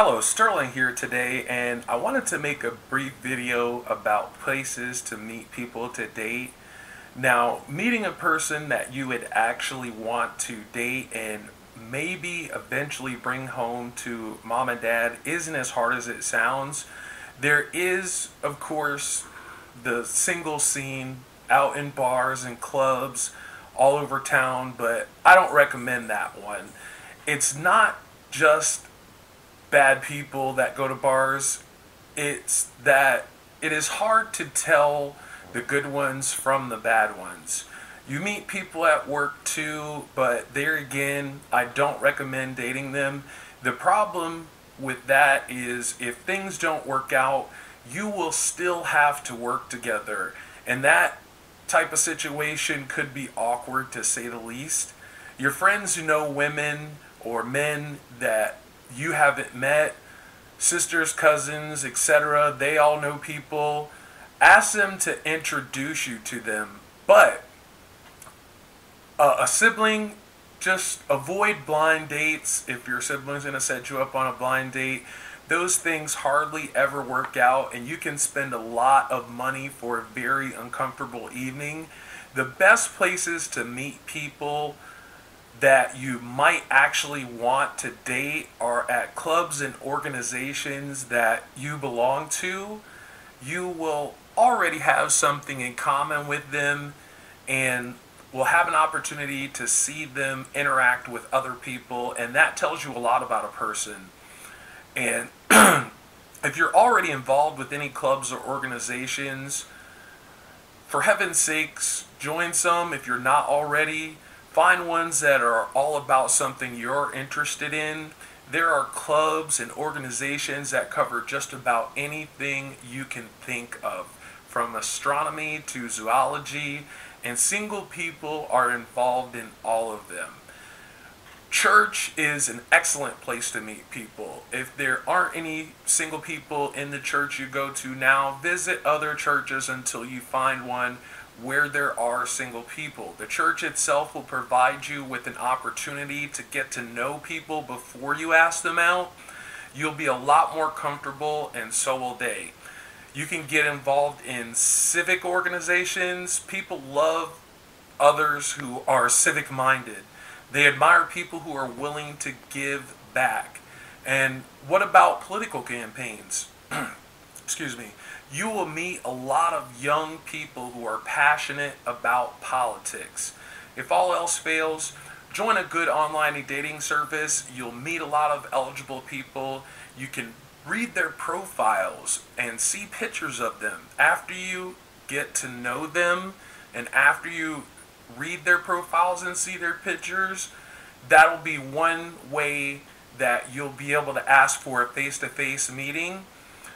Hello, Sterling here today, and I wanted to make a brief video about places to meet people to date. Now, meeting a person that you would actually want to date and maybe eventually bring home to mom and dad isn't as hard as it sounds. There is, of course, the single scene out in bars and clubs all over town, but I don't recommend that one. It's not just bad people that go to bars. It's that it is hard to tell the good ones from the bad ones. You meet people at work too, but there again, I don't recommend dating them. The problem with that is if things don't work out, you will still have to work together. And that type of situation could be awkward to say the least. Your friends who know women or men that you haven't met, sisters, cousins, etc., they all know people. Ask them to introduce you to them. But a sibling, just avoid blind dates. If your sibling's going to set you up on a blind date, those things hardly ever work out, and you can spend a lot of money for a very uncomfortable evening. The best places to meet people that you might actually want to date are at clubs and organizations that you belong to. You will already have something in common with them and will have an opportunity to see them interact with other people, and that tells you a lot about a person. And if you're already involved with any clubs or organizations, for heaven's sakes, join some. If you're not already, find ones that are all about something you're interested in. There are clubs and organizations that cover just about anything you can think of, from astronomy to zoology, and single people are involved in all of them. Church is an excellent place to meet people. If there aren't any single people in the church you go to now, visit other churches until you find one where there are single people. The church itself will provide you with an opportunity to get to know people before you ask them out. You'll be a lot more comfortable, and so will they. You can get involved in civic organizations. People love others who are civic minded. They admire people who are willing to give back. And what about political campaigns? Excuse me. You will meet a lot of young people who are passionate about politics. If all else fails, join a good online dating service. You'll meet a lot of eligible people. You can read their profiles and see pictures of them. After you get to know them and after you read their profiles and see their pictures, that'll be one way that you'll be able to ask for a face-to-face meeting.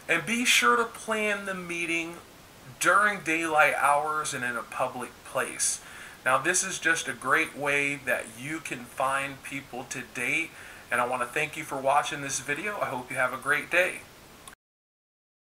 And be sure to plan the meeting during daylight hours and in a public place. Now, this is just a great way that you can find people to date, and I want to thank you for watching this video. I hope you have a great day.